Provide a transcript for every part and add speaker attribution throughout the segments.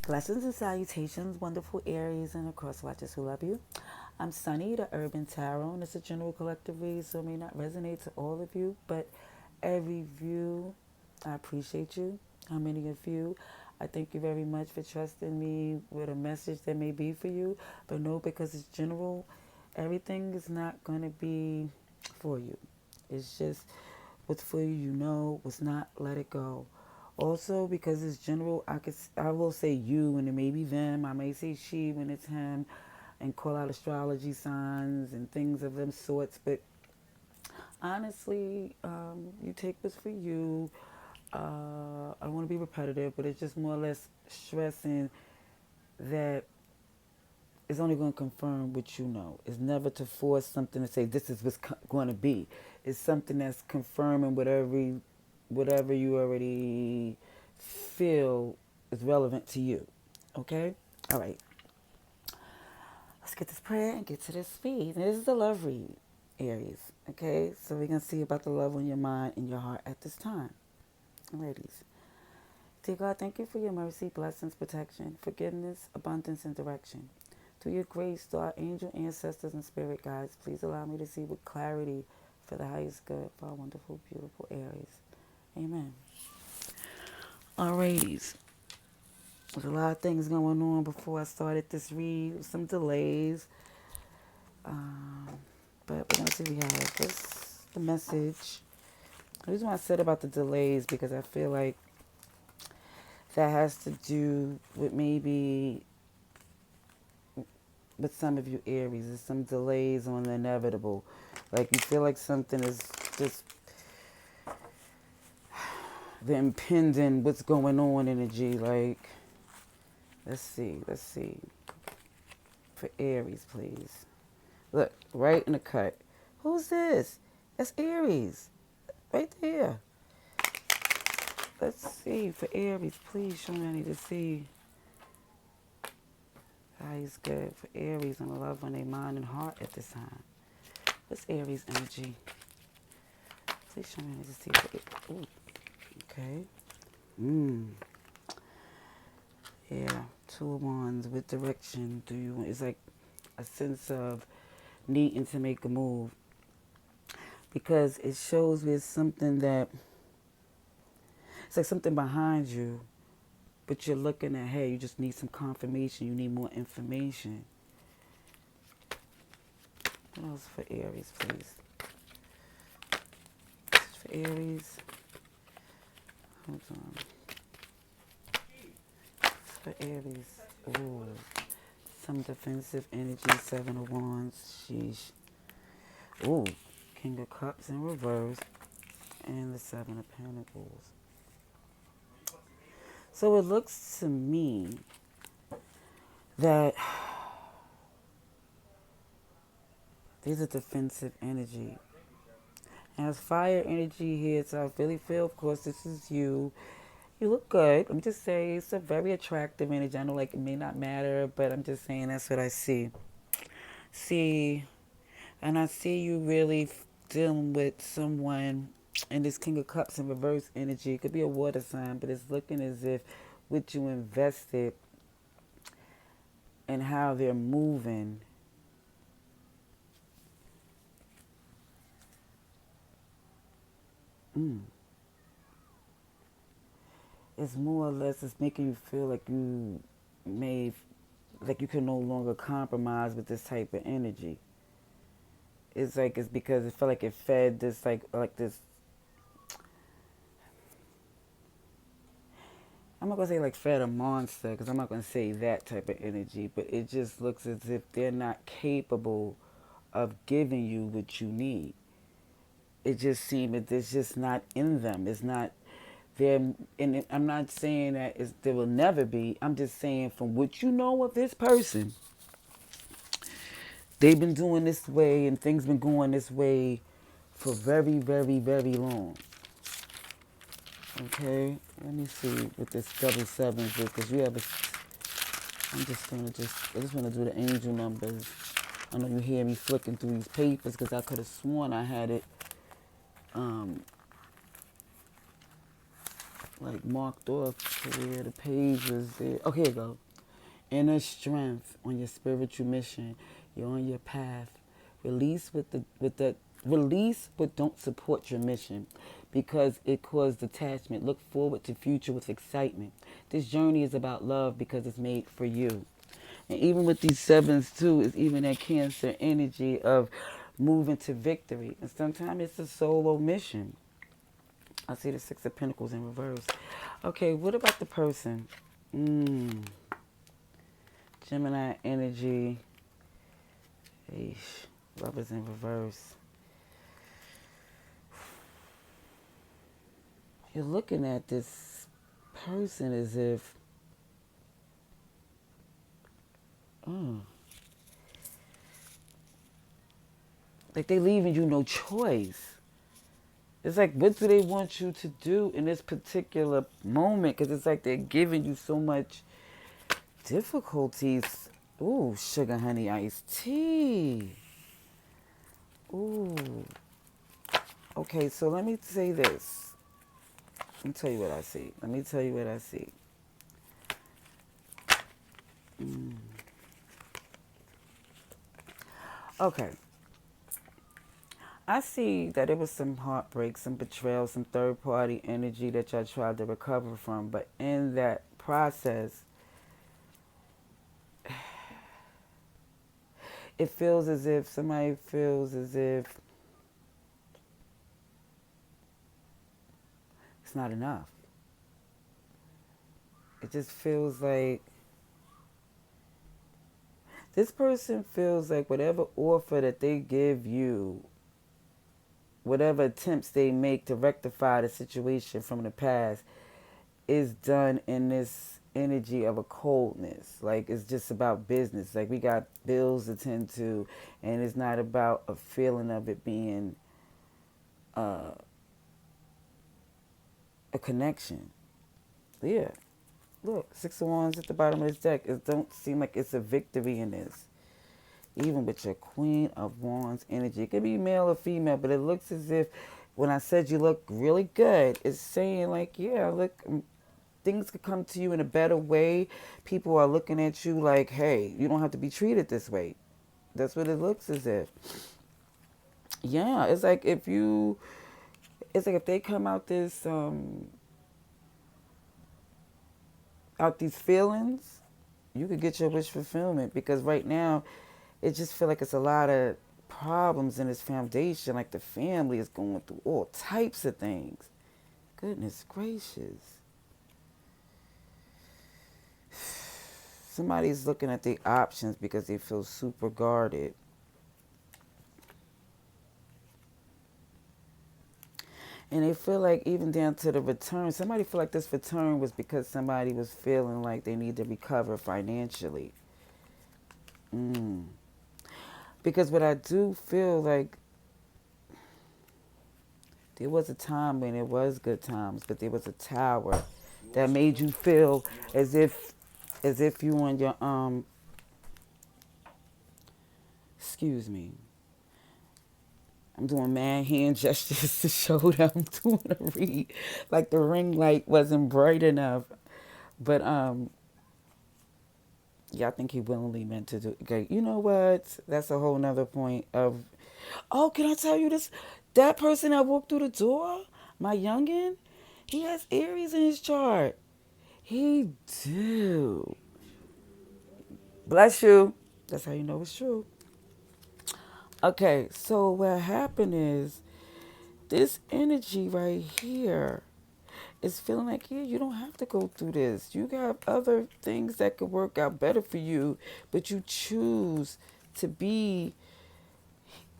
Speaker 1: Blessings and salutations, wonderful Aries and cross watchers who love you. I'm Sunny, the Urban Tarot, and it's a general collective read, so it may not resonate to all of you, but every view, I appreciate you. How many of you? I thank you very much for trusting me with a message that may be for you, but no, because it's general, everything is not going to be for you. It's just what's for you, you know. What's not, let it go. Also, because it's general, I will say you, and it may be them. I may say she when it's him, and call out astrology signs and things of them sorts. But honestly, you take this for you. I don't want to be repetitive, but it's just more or less stressing that it's only going to confirm what you know. It's never to force something to say this is what's going to be. It's something that's confirming whatever you already feel is relevant to you. Okay? All right. Let's get this prayer and get to this speed. And this is a love read, Aries. Okay? So we're going to see about the love on your mind and your heart at this time. Ladies. Dear God, thank you for your mercy, blessings, protection, forgiveness, abundance, and direction. Through your grace, to our angel ancestors and spirit guides, please allow me to see with clarity for the highest good for our wonderful, beautiful Aries. Amen. Alrighties. There's a lot of things going on before I started this read. Some delays. Um, but we're going to see we have this, the message. The reason why I said about the delays because I feel like that has to do with maybe with some of you Aries. There's some delays on the inevitable. Like you feel like something is just the impending what's going on energy. Like, let's see. For Aries, please. Look, right in the cut. Who's this? That's Aries. Right there. Let's see. For Aries, please show me. I need to see how he's good. For Aries and the love on their mind and heart at this time. What's Aries energy? Please show me. I need to see. Ooh. Okay. Yeah. Two of Wands with direction. It's like a sense of needing to make a move. Because it shows with something that it's like something behind you, but you're looking ahead. You just need some confirmation. You need more information. What else for Aries, please? For Aries. Hold on. For Aries. Ooh. Some defensive energy. Seven of Wands. Sheesh. Ooh. King of Cups in reverse. And the Seven of Pentacles. So it looks to me that these are defensive energy. And it's fire energy here, so I really feel, of course, this is you. You look good. I'm just saying it's a very attractive energy. I know like it may not matter, but I'm just saying that's what I see. And I see you really dealing with someone in this King of Cups in reverse energy. It could be a water sign, but it's looking as if what you invested and how they're moving. It's more or less it's making you feel like you may like you can no longer compromise with this type of energy. It's like it's because it felt like it fed this like this. I'm not gonna say like fed a monster because I'm not gonna say that type of energy, but it just looks as if they're not capable of giving you what you need. It just seems that it's just not in them. It's not there, and I'm not saying that there will never be. I'm just saying from what you know of this person, they've been doing this way and things been going this way for very, very, very long. Okay, let me see what this double sevens is because you have a. I just want to do the angel numbers. I know you hear me flicking through these papers because I could have sworn I had it. Um, like marked off to where the page was there. Oh, here you go. Inner strength on your spiritual mission. You're on your path. Release what don't support your mission because it caused detachment. Look forward to future with excitement. This journey is about love because it's made for you. And even with these sevens too, is even that Cancer energy of moving to victory. And sometimes it's a solo mission. I see the Six of Pentacles in reverse. Okay, what about the person? Gemini energy. Eesh. Love is in reverse. You're looking at this person as if, like they leaving you no choice. It's like, what do they want you to do in this particular moment? Because it's like they're giving you so much difficulties. Ooh, sugar honey iced tea. Ooh. Okay, so let me say this. Let me tell you what I see. Let me tell you what I see. Okay. I see that it was some heartbreak, some betrayal, some third party energy that y'all tried to recover from. But in that process, it feels as if somebody feels as if it's not enough. It just feels like this person feels like whatever offer that they give you, whatever attempts they make to rectify the situation from the past, is done in this energy of a coldness. Like it's just about business. Like we got bills to tend to, and it's not about a feeling of it being a connection. Yeah. Look, Six of Wands at the bottom of this deck. It don't seem like it's a victory in this. Even with your Queen of Wands energy. It could be male or female, but it looks as if when I said you look really good, it's saying like, yeah, look, things could come to you in a better way. People are looking at you like, hey, you don't have to be treated this way. That's what it looks as if. Yeah, it's like if they come out this, out these feelings, you could get your wish fulfillment because right now, it just feel like it's a lot of problems in this foundation. Like the family is going through all types of things. Goodness gracious. Somebody's looking at the options because they feel super guarded. And they feel like even down to the return, somebody feel like this return was because somebody was feeling like they need to recover financially. Because what I do feel like there was a time when it was good times, but there was a tower that made you feel as if you on your excuse me. I'm doing mad hand gestures to show that I'm doing a read. Like the ring light wasn't bright enough. But yeah, I think he willingly meant to do. Okay, you know what? That's a whole nother point of. Oh, can I tell you this? That person that walked through the door, my youngin, he has Aries in his chart. He do. Bless you. That's how you know it's true. Okay, so what happened is this energy right here is feeling like, yeah, you don't have to go through this. You got other things that could work out better for you, but you choose to be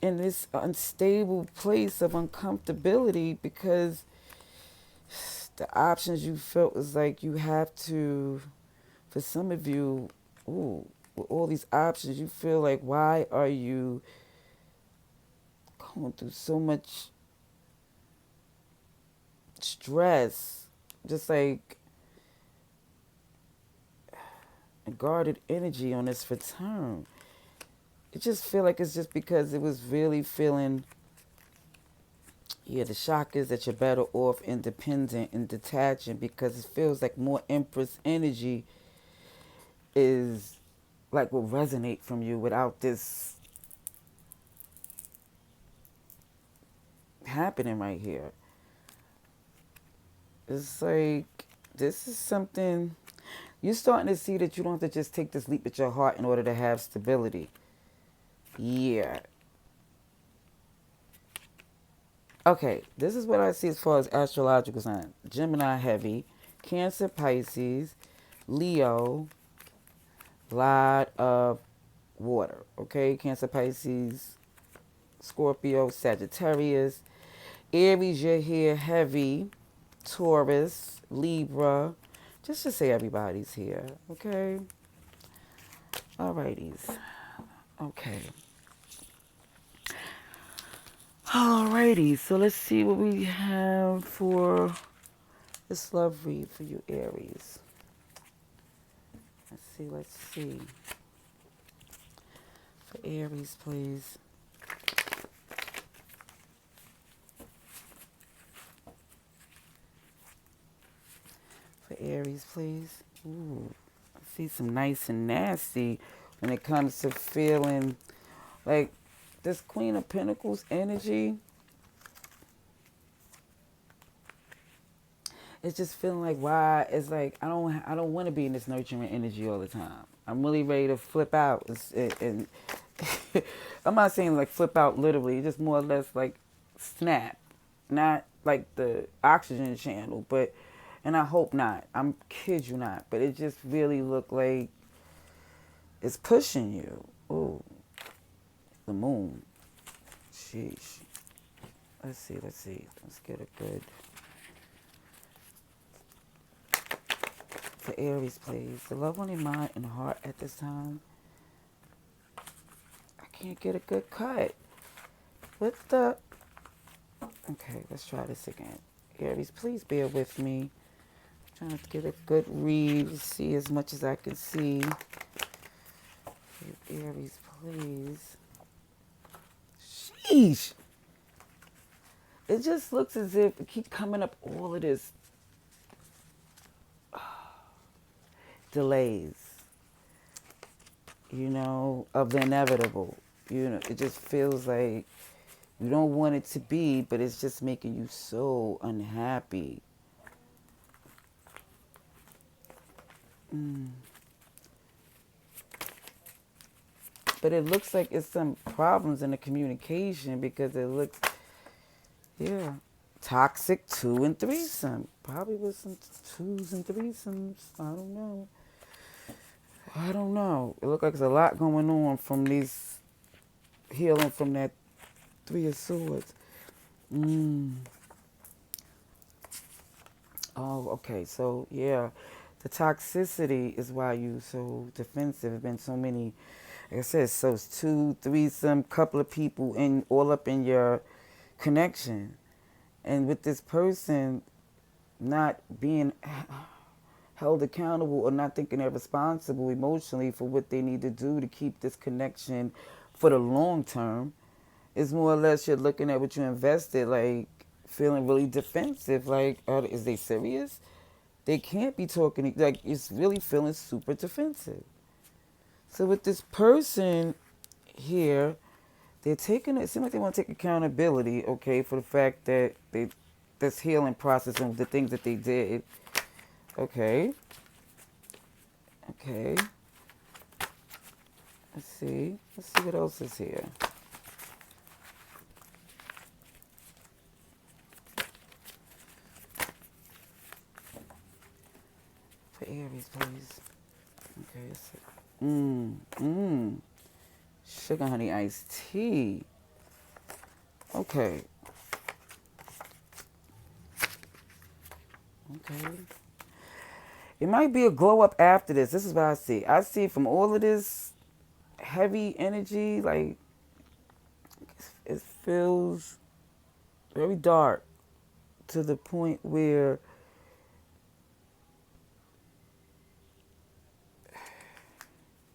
Speaker 1: in this unstable place of uncomfortability because the options you felt was like you have to, for some of you, ooh, with all these options, you feel like, why are you going through so much stress? Just like a guarded energy on this return. It just feel like it's just because it was really feeling Yeah, the shock is that you're better off independent and detaching because it feels like more Empress energy is like will resonate from you without this happening right here. It's like this is something you're starting to see that you don't have to just take this leap with your heart in order to have stability. Yeah. Okay, this is what I see as far as astrological signs. Gemini heavy, Cancer, Pisces, Leo, lot of water. Okay, Cancer, Pisces, Scorpio, Sagittarius, Aries, you're here heavy, Taurus, Libra. Just to say everybody's here. Okay. Alrighties. Okay. Alrighty. So let's see what we have for this love read for you, Aries. Let's see. For Aries, please. For Aries, please. Ooh, I see some nice and nasty when it comes to feeling like this Queen of Pentacles energy. It's just feeling like why it's like I don't want to be in this nurturing energy all the time. I'm really ready to flip out, and I'm not saying like flip out literally, just more or less like snap, not like the oxygen channel, but and I hope not. I'm kid you not, but it just really looked like it's pushing you. Ooh, the moon. Sheesh. Let's see. Let's get a good. For Aries, please. The love on your mind and heart at this time. I can't get a good cut. What the? Okay, let's try this again. Aries, please bear with me. I'm trying to get a good read, see as much as I can see. Aries, please. Sheesh. It just looks as if it keep coming up all of this delays, of the inevitable. It just feels like you don't want it to be, but it's just making you so unhappy. But it looks like it's some problems in the communication because it looks, yeah, toxic two and threesome. Probably with some twos and threesomes. I don't know. It looks like there's a lot going on from these healing from that Three of Swords. Oh, okay. So yeah, the toxicity is why you so defensive. There's been so many, like I said, so it's two, three, some couple of people in all up in your connection, and with this person not being held accountable or not thinking they're responsible emotionally for what they need to do to keep this connection for the long term. It's more or less you're looking at what you invested, like feeling really defensive. Like, is they serious? They can't be talking, like, it's really feeling super defensive. So with this person here, they're taking it seems like they want to take accountability, okay, for the fact that this healing process and the things that they did. Okay. Okay. Let's see. Let's see what else is here. For Aries, please. Okay. Let's see. Sugar honey iced tea. Okay. Okay. It might be a glow up after this. This is what I see. I see from all of this heavy energy, like it feels very dark to the point where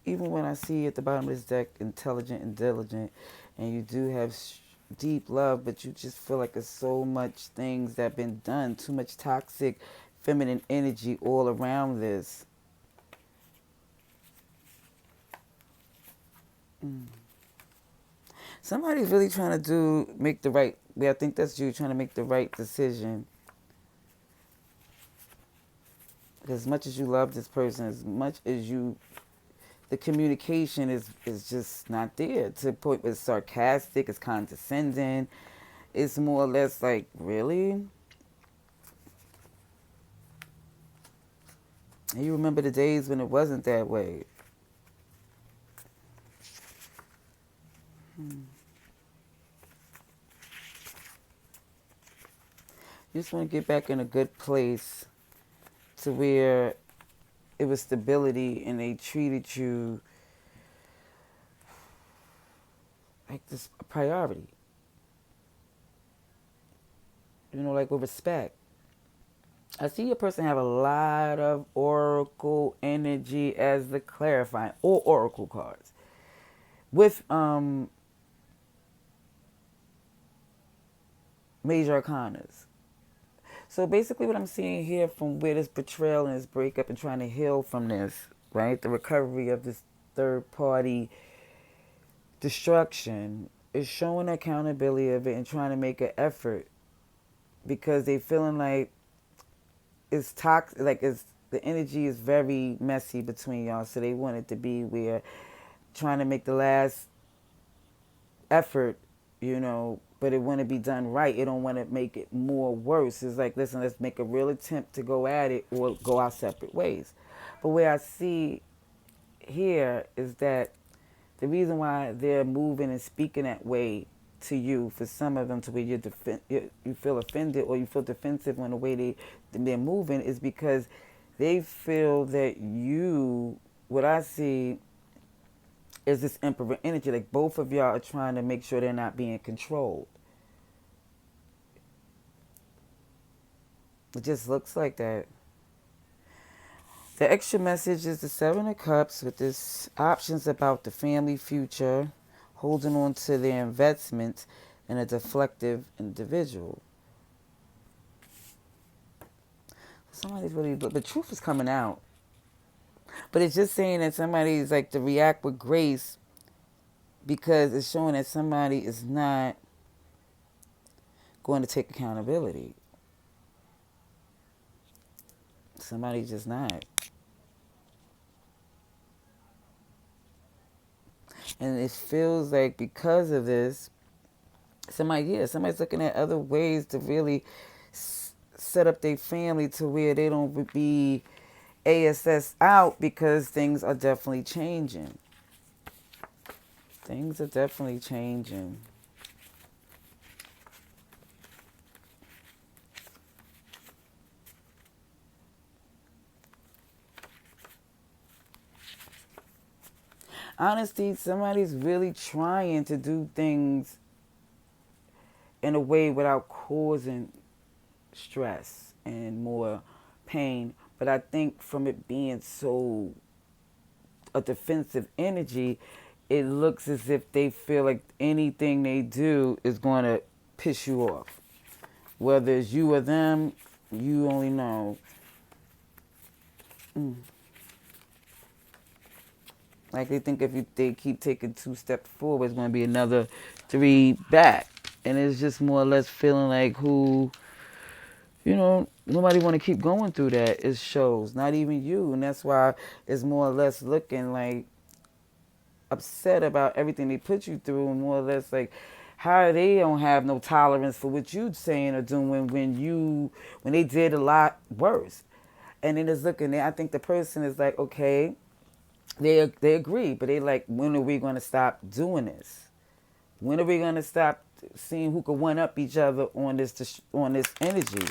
Speaker 1: even when I see at the bottom of this deck, intelligent and diligent, and you do have deep love, but you just feel like there's so much things that have been done, too much toxic feminine energy all around this. Somebody's really trying to make the right, yeah, I think that's you trying to make the right decision. Because as much as you love this person, as much as you, the communication is just not there. To the point where it's sarcastic, it's condescending. It's more or less like, really? And you remember the days when it wasn't that way. You just want to get back in a good place to where it was stability and they treated you like this priority. You know, like with respect. I see a person have a lot of oracle energy as the clarifying or oracle cards with major arcanas. So basically what I'm seeing here from where this betrayal and this breakup and trying to heal from this, right? The recovery of this third party destruction is showing accountability of it and trying to make an effort because they feeling like it's toxic, like it's the energy is very messy between y'all. So they want it to be where trying to make the last effort, but it want to be done right. It don't want to make it more worse. It's like, listen, let's make a real attempt to go at it or go our separate ways. But where I see here is that the reason why they're moving and speaking that way to you, for some of them, to where you feel offended or you feel defensive on the way they're moving, is because they feel that you, what I see is this emperor energy. Like both of y'all are trying to make sure they're not being controlled. It just looks like that. The extra message is the Seven of Cups with this options about the family future, holding on to their investments, and a deflective individual. Somebody's really, the truth is coming out. But it's just saying that somebody's like to react with grace because it's showing that somebody is not going to take accountability. Somebody's just not. And it feels like because of this, somebody's looking at other ways to really set up their family to where they don't be ASS out because things are definitely changing. Things are definitely changing. Honestly, somebody's really trying to do things in a way without causing stress and more pain. But I think from it being so a defensive energy, it looks as if they feel like anything they do is going to piss you off. Whether it's you or them, you only know. Like they think if they keep taking 2 steps forward, it's going to be another 3 back. And it's just more or less feeling like nobody want to keep going through that. It shows, not even you. And that's why it's more or less looking like upset about everything they put you through, and more or less like how they don't have no tolerance for what you saying or doing when they did a lot worse. And then it's looking there. I think the person is like, okay, they agree, but they like, when are we going to stop doing this? When are we going to stop seeing who can one up each other on this energy?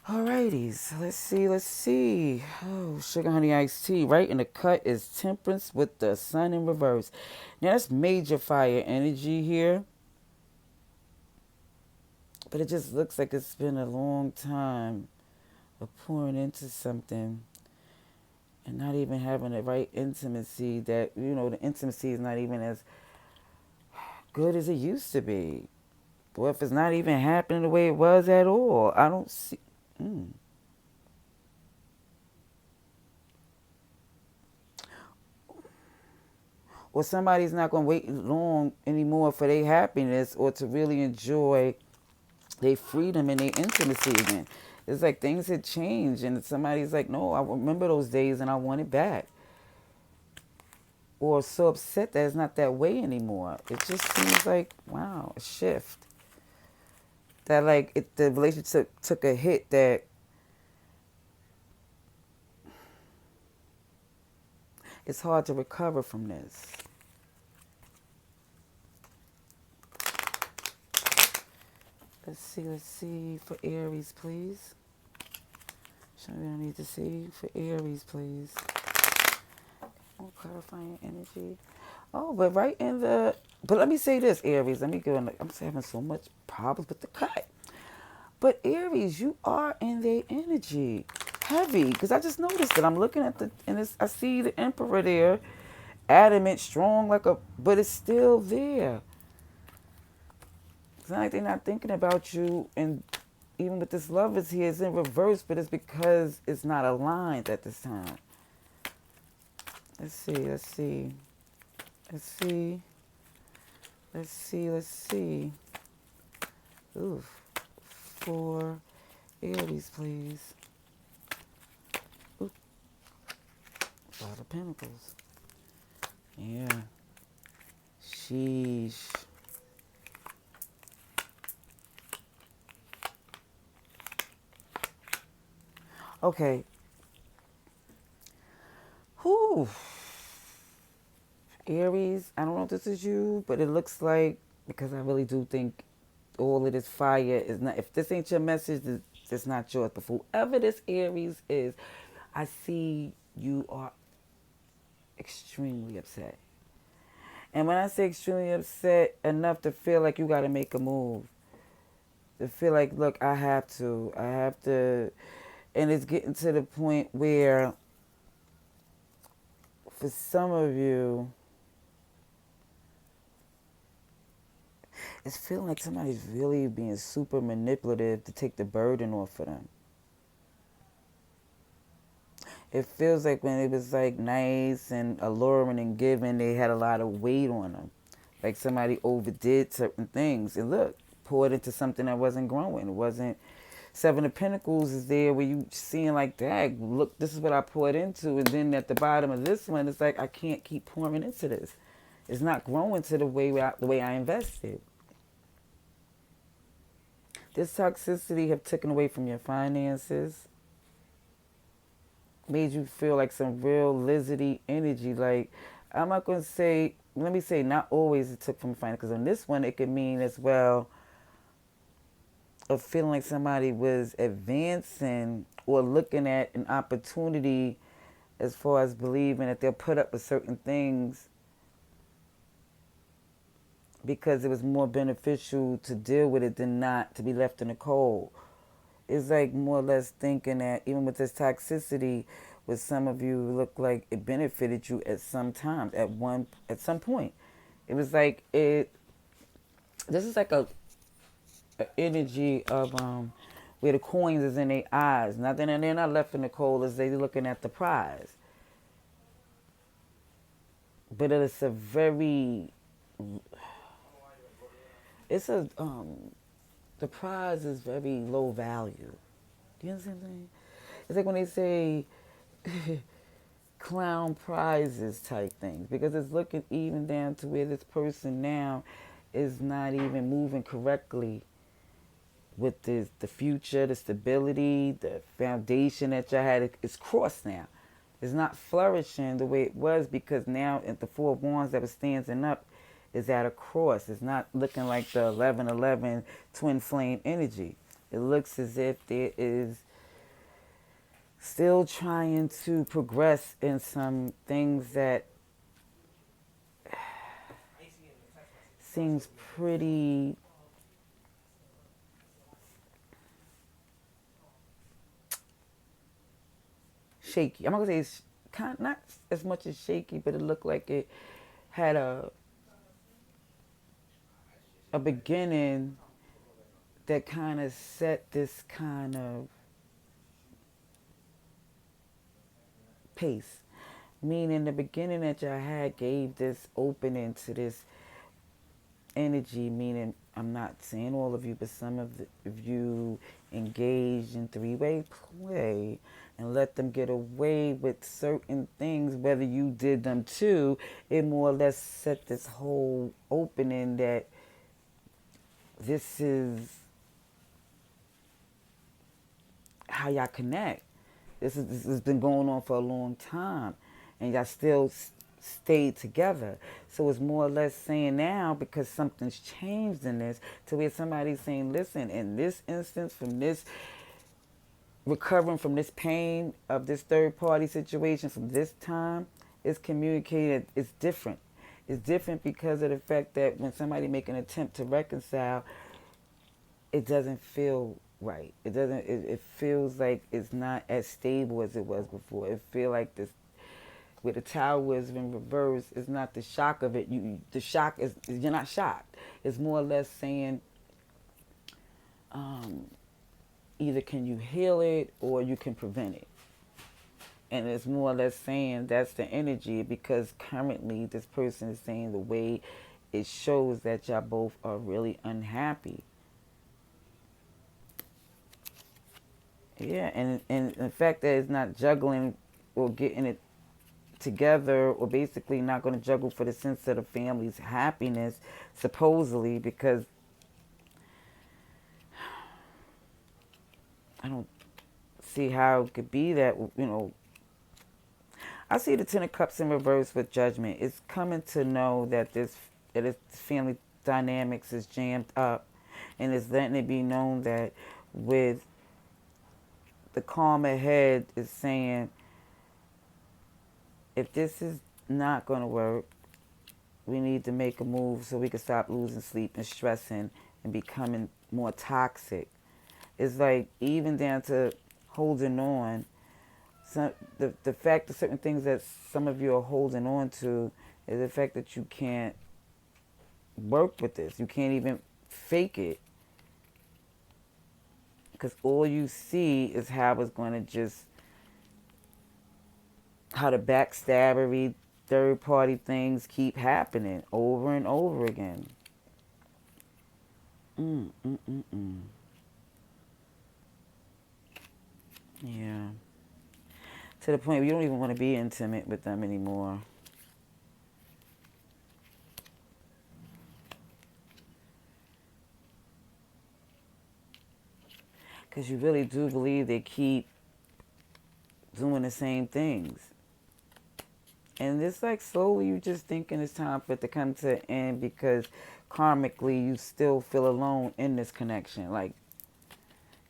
Speaker 1: Alrighties, let's see. Oh, sugar honey iced tea. Right in the cut is Temperance with the sun in reverse. Now that's major fire energy here. But it just looks like it's been a long time of pouring into something and not even having the right intimacy, that, the intimacy is not even as good as it used to be. Or if it's not even happening the way it was at all. I don't see. Mm. Or somebody's not going to wait long anymore for their happiness or to really enjoy their freedom and their intimacy again. It's like things had changed, and somebody's like, no, I remember those days and I want it back. Or so upset that it's not that way anymore. It just seems like, wow, a shift. That like the relationship took a hit that it's hard to recover from this. Let's see for Aries, please. Show me what I need to see for Aries, please. Oh, clarifying energy. Oh, but right in the. But let me say this, Aries. Let me go. I'm having so much problems with the cut. But Aries, you are in their energy, heavy. Because I just noticed that I'm looking at and I see the Emperor there, adamant, strong, but it's still there. It's not like they're not thinking about you, and even with this Lovers here, it's in reverse, but it's because it's not aligned at this time. Let's see. Let's see. Oof. For Aries, please. Ooh. Five of Pentacles. Yeah. Sheesh. Okay. Whew. Aries, I don't know if this is you, but it looks like, because I really do think all of this fire is not, if this ain't your message, it's not yours. But for whoever this Aries is, I see you are extremely upset. And when I say extremely upset, enough to feel like you got to make a move. To feel like, look, I have to. And it's getting to the point where, for some of you, it's feeling like somebody's really being super manipulative to take the burden off of them. It feels like when it was like nice and alluring and giving, they had a lot of weight on them. Like somebody overdid certain things. And look, poured into something that wasn't growing. It wasn't. Seven of Pentacles is there where you seeing like, dang, look, this is what I poured into. And then at the bottom of this one, it's like, I can't keep pouring into this. It's not growing to the way I invested. This toxicity have taken away from your finances, made you feel like some real lizardy energy. Like, I'm not going to say, let me say, not always it took from finance, because on this one, it could mean as well of feeling like somebody was advancing or looking at an opportunity as far as believing that they'll put up with certain things because it was more beneficial to deal with it than not to be left in the cold. It's like more or less thinking that even with this toxicity, with some of you look like it benefited you at some time, at some point. It was like this is like a energy of where the coins is in their eyes. Nothing, and they're not left in the cold as they looking at the prize. But it's a very, it's a the prize is very low value. Do you understand what I'm saying? It's like when they say clown prizes type things, because it's looking even down to where this person now is not even moving correctly with the future, the stability, the foundation that y'all had. It's crossed now. It's not flourishing the way it was, because now at the Four of Wands that was standing up is at a cross. It's not looking like the 11-11 twin flame energy. It looks as if there is still trying to progress in some things that seems pretty shaky. I'm not gonna say it's not as much as shaky, but it looked like it had a beginning that kind of set this kind of pace. Meaning the beginning that y'all had gave this opening to this energy, meaning I'm not saying all of you, but some of you engaged in three-way play and let them get away with certain things, whether you did them too, it more or less set this whole opening that this is how y'all connect. This has been going on for a long time, and y'all still stayed together. So it's more or less saying now, because something's changed in this, to where somebody's saying, listen, in this instance, from this recovering from this pain of this third party situation from this time, it's communicated, it's different. It's different because of the fact that when somebody make an attempt to reconcile, it doesn't feel right. It doesn't. It feels like it's not as stable as it was before. It feel like this, where the tower is in reverse. It's not the shock of it. The shock is you're not shocked. It's more or less saying, either can you heal it or you can prevent it. And it's more or less saying that's the energy, because currently this person is saying the way it shows that y'all both are really unhappy. Yeah, and the fact that it's not juggling or getting it together, or basically not going to juggle for the sense of the family's happiness, supposedly, because I don't see how it could be that, I see the Ten of Cups in reverse with Judgment. It's coming to know that this family dynamics is jammed up, and it's letting it be known that with the calm ahead is saying, if this is not going to work, we need to make a move so we can stop losing sleep and stressing and becoming more toxic. It's like even down to holding on. The fact that certain things that some of you are holding on to is the fact that you can't work with this. You can't even fake it. Because all you see is how it's going to just, how the backstabbery, third party things keep happening over and over again. Yeah. To the point where you don't even want to be intimate with them anymore. Because you really do believe they keep doing the same things. And it's like slowly you just thinking it's time for it to come to an end, because karmically you still feel alone in this connection. Like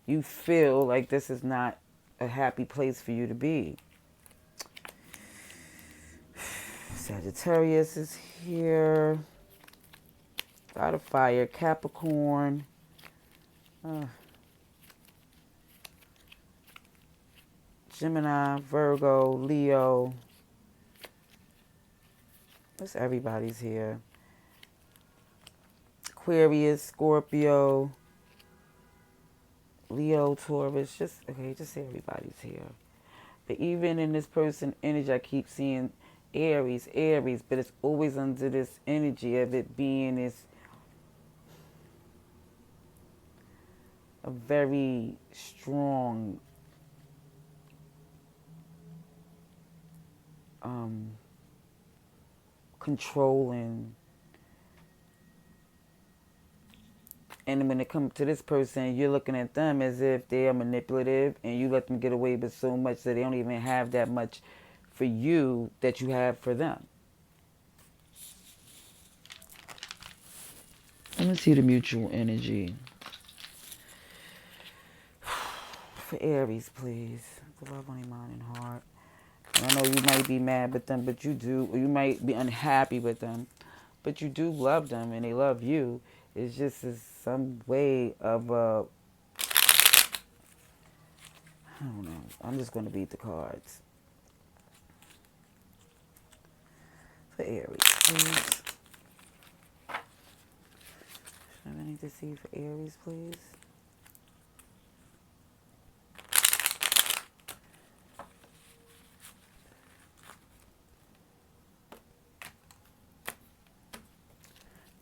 Speaker 1: you feel like this is not a happy place for you to be. Sagittarius is here. God of Fire, Capricorn. Gemini, Virgo, Leo. What's everybody's here? Aquarius, Scorpio, Leo, Taurus. Just say everybody's here. But even in this person energy, I keep seeing Aries, but it's always under this energy of it being this a very strong controlling. And when it comes to this person, you're looking at them as if they are manipulative, and you let them get away with so much that they don't even have that much for you that you have for them. Let me see the mutual energy. For Aries, please. The love on your mind and heart. I know you might be mad with them, but you do. Or you might be unhappy with them, but you do love them, and they love you. It's just some way of, I don't know. I'm just going to beat the cards. For Aries, please. need to see for Aries, please.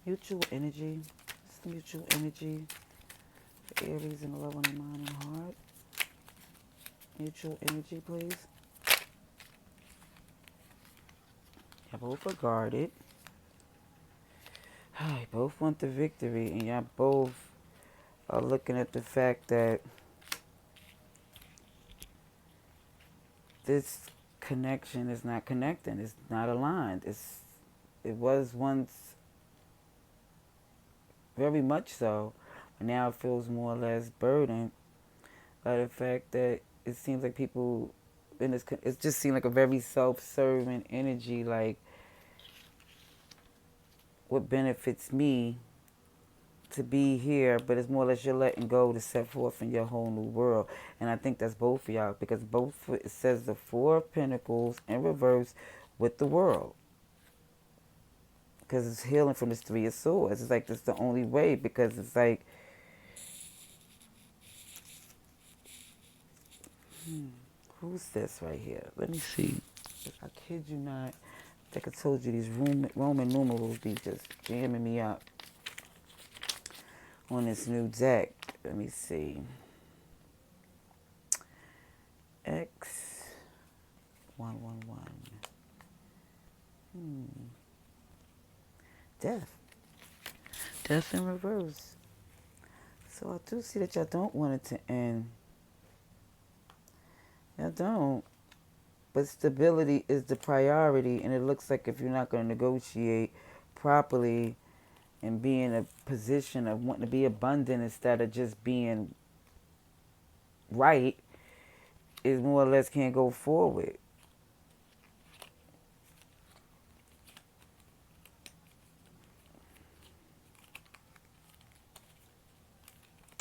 Speaker 1: Mutual energy. It's mutual energy for Aries in the love on the mind and heart. Mutual energy, please. Y'all both are guarded. You both want the victory, and y'all both are looking at the fact that this connection is not connecting. It's not aligned. It was once very much so, but now it feels more or less burdened by the fact that it seems like people in this, it just seemed like a very self-serving energy, like what benefits me to be here, but it's more or less you're letting go to set forth in your whole new world. And I think that's both of y'all, because both, it says the Four of Pentacles in reverse with the World, because it's healing from this Three of Swords. It's like that's the only way, because it's like who's this right here? Let me see. I kid you not. Like I told you, these Roman numerals be just jamming me up on this new deck. Let me see. X111. Death. Death in reverse. So I do see that y'all don't want it to end. Y'all don't. But stability is the priority, and it looks like if you're not going to negotiate properly and be in a position of wanting to be abundant instead of just being right, is more or less can't go forward.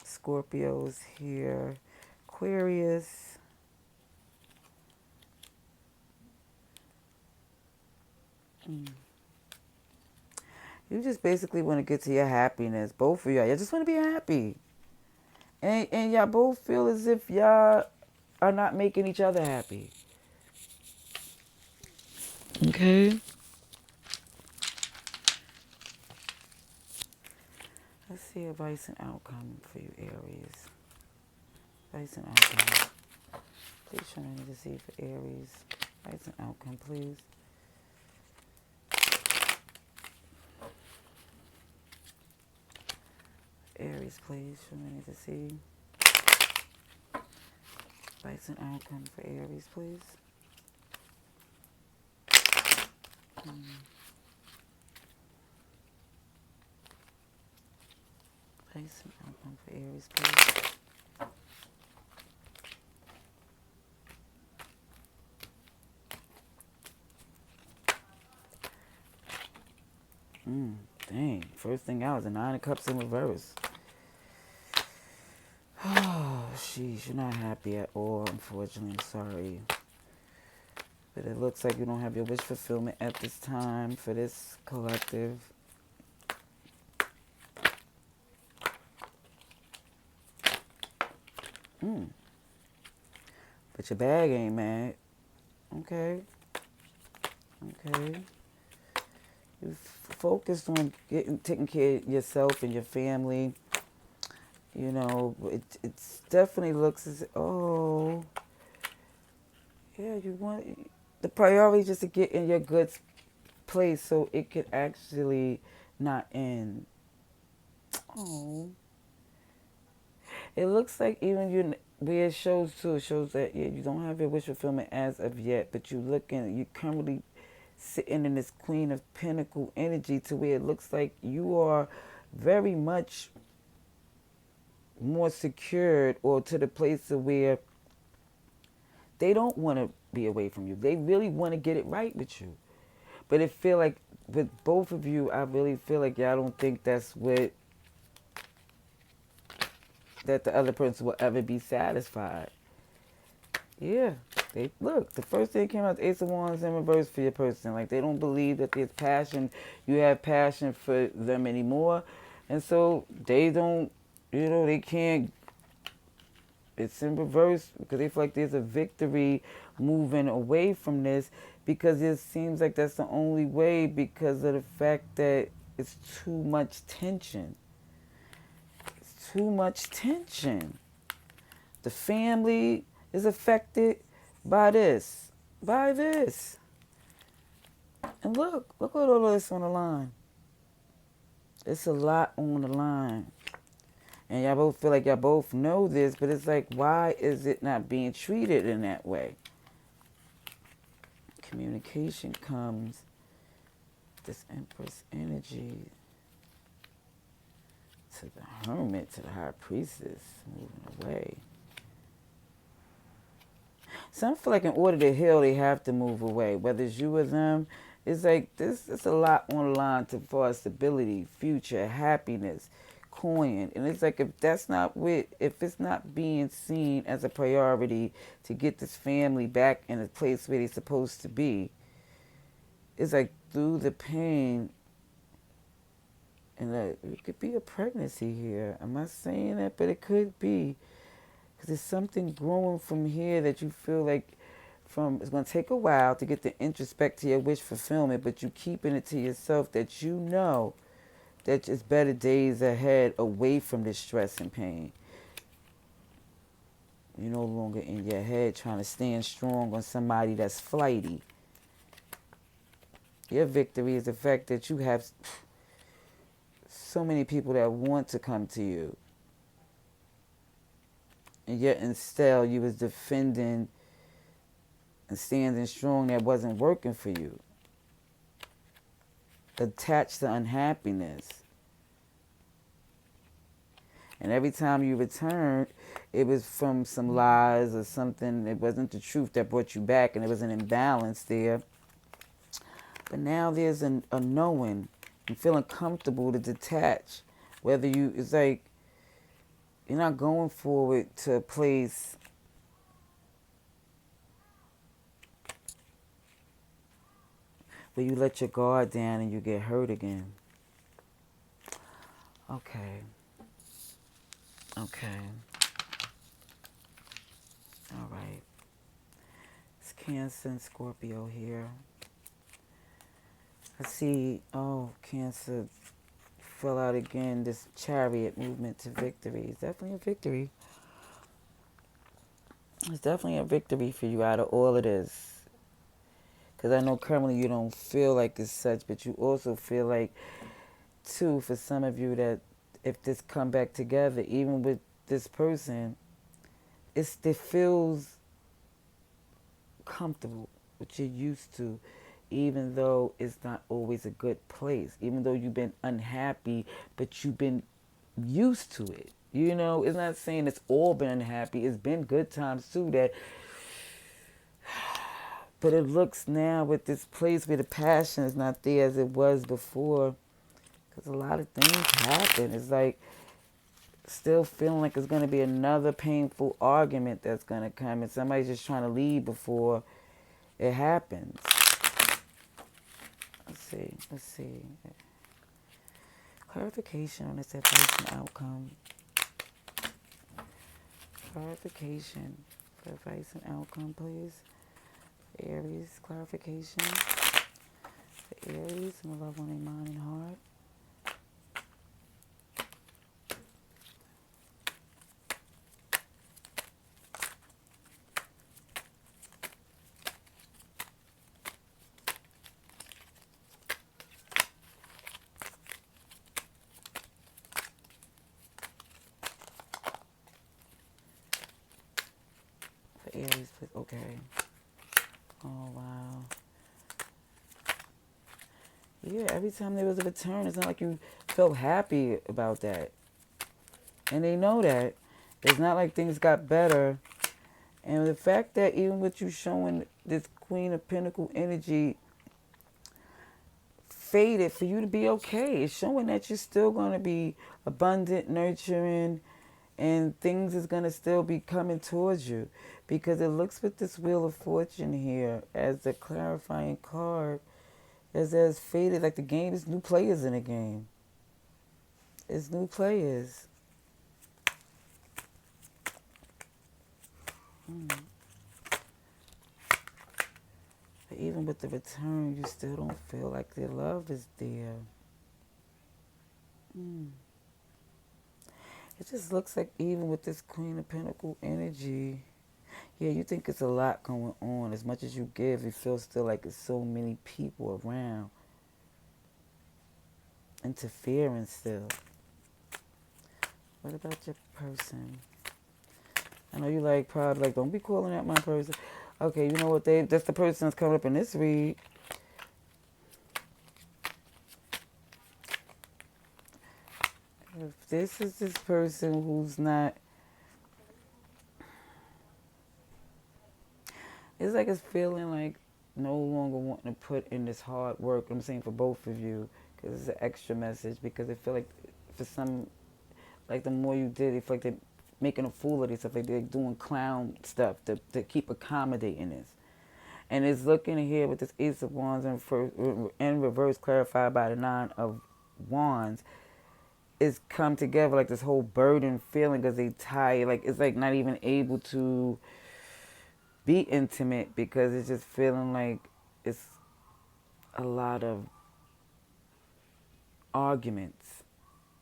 Speaker 1: Scorpios here. Aquarius. You just basically want to get to your happiness. Both of y'all. Y'all just want to be happy. And y'all both feel as if y'all are not making each other happy. Okay? Let's see advice and outcome for you, Aries. Advice and outcome. Please show me to see for Aries. Advice and outcome, please. Aries, please show me to see. Advice and outcome for Aries, please. Advice and outcome for Aries, please. Dang. First thing out was the Nine of Cups in reverse. Oh, sheesh. You're not happy at all, unfortunately. I'm sorry. But it looks like you don't have your wish fulfillment at this time for this collective. But your bag ain't mad. Okay. Okay. You focused on taking care of yourself and your family. You know, it definitely looks as, oh, yeah, you want, the priority is just to get in your good place so it could actually not end. Oh. It looks like even you, where it shows too, it shows that yeah, you don't have your wish fulfillment as of yet, but you're currently sitting in this Queen of Pentacle energy to where it looks like you are very much more secured, or to the place of where they don't want to be away from you. They really want to get it right with you. But it feel like with both of you, I really feel like y'all don't think that's what, that the other person will ever be satisfied. Yeah. They look, the first thing came out, the Ace of Wands in reverse for your person. Like they don't believe that there's passion, you have passion for them anymore. And so they don't, they can't, it's in reverse because they feel like there's a victory moving away from this because it seems like that's the only way because of the fact that it's too much tension. It's too much tension. The family is affected by this, by this. And look at all of this on the line. It's a lot on the line. And y'all both feel like y'all both know this, but it's like, why is it not being treated in that way? Communication comes, this Empress energy to the Hermit, to the High Priestess, moving away. Some feel like in order to heal, they have to move away. Whether it's you or them, it's like this. It's a lot on the line to for stability, future, happiness, coin, and it's like if it's not being seen as a priority to get this family back in a place where they're supposed to be, it's like through the pain. And it could be a pregnancy here. I'm not saying that, but it could be. Because there's something growing from here that you feel like it's going to take a while to get the introspect to your wish fulfillment, but you keeping it to yourself that you know that it's better days ahead away from this stress and pain. You're no longer in your head trying to stand strong on somebody that's flighty. Your victory is the fact that you have so many people that want to come to you. And yet instead you was defending and standing strong that wasn't working for you. Attached to unhappiness. And every time you returned, it was from some lies or something. It wasn't the truth that brought you back, and there was an imbalance there. But now there's a knowing and feeling comfortable to detach. It's like you're not going forward to a place where you let your guard down and you get hurt again. Okay. All right. It's Cancer and Scorpio here. I see, Cancer fell out again. This Chariot movement to victory. It's definitely a victory. It's definitely a victory for you out of all of this. Because I know currently you don't feel like it's such, but you also feel like, too, for some of you, that if this come back together, even with this person, it feels comfortable, what you're used to, even though it's not always a good place, even though you've been unhappy, but you've been used to it. It's not saying it's all been unhappy. It's been good times too but it looks now with this place where the passion is not there as it was before, because a lot of things happen. It's like still feeling like it's going to be another painful argument that's going to come and somebody's just trying to leave before it happens. Let's see. Clarification on this advice and outcome. Clarification for advice and outcome, please. Aries, clarification. For Aries, and the love on their mind and heart. For Aries, please. Okay. Oh, wow. Yeah, every time there was a return, it's not like you felt happy about that. And they know that. It's not like things got better. And the fact that even with you showing this Queen of Pentacle energy faded for you to be okay, it's showing that you're still going to be abundant, nurturing, and things is going to still be coming towards you. Because it looks with this Wheel of Fortune here as the clarifying card, as faded, like the game is new players in the game. It's new players. But even with the return, you still don't feel like their love is there. It just looks like even with this Queen of Pentacle energy, yeah, you think it's a lot going on. As much as you give, it feels still like it's so many people around interfering still. What about your person? I know you like probably like, don't be calling out my person. Okay, you know what, that's the person that's coming up in this read. If this is this person who's not, it's like it's feeling like no longer wanting to put in this hard work. I'm saying for both of you, because it's an extra message. Because I feel like for some, like the more you did, it feel like they're making a fool of themselves. Like they're doing clown stuff to keep accommodating this. And it's looking here with this Ace of Wands in reverse, clarified by the Nine of Wands. It's come together like this whole burden feeling because they tired. Like it's like not even able to be intimate because it's just feeling like it's a lot of arguments.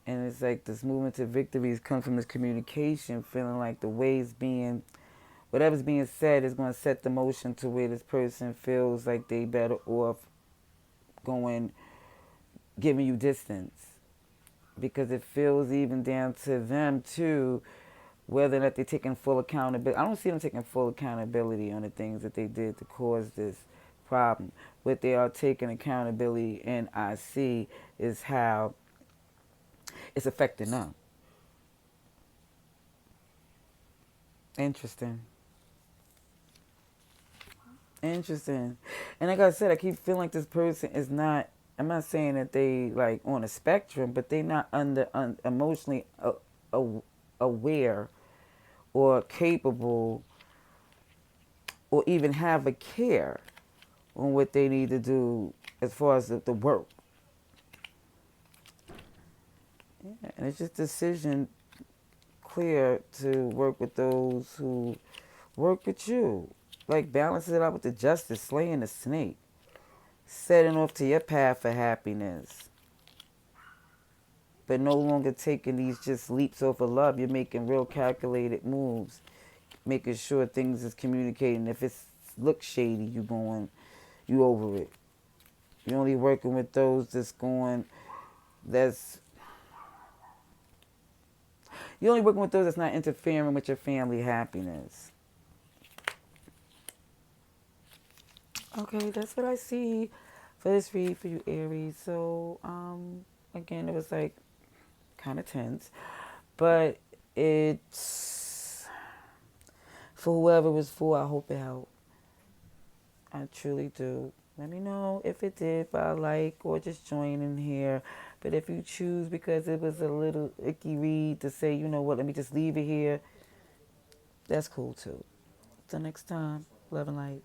Speaker 1: And it's like this movement to victories comes from this communication, feeling like the ways being, whatever's being said is going to set the motion to where this person feels like they better off going, giving you distance. Because it feels even down to them too, whether or not they're taking full accountability. I don't see them taking full accountability on the things that they did to cause this problem. What they are taking accountability and I see is how it's affecting them. Interesting. Interesting. And like I said, I keep feeling like this person is not, I'm not saying that they like on a spectrum, but they not emotionally aware or capable or even have a care on what they need to do as far as the work. Yeah, and it's just decision clear to work with those who work with you. Like balance it out with the justice, slaying the snake, setting off to your path of happiness. But no longer taking these just leaps off of love. You're making real calculated moves, making sure things is communicating. If it looks shady, you over it. You're only working with those that's you're only working with those that's not interfering with your family happiness. Okay, that's what I see for this read for you, Aries. So, again, it was like kind of tense, but it's for whoever it was for. I hope it helped. I truly do. Let me know if it did by like or just join in here. But if you choose because it was a little icky read to say, you know what, let me just leave it here, that's cool too. Till next time, love and light.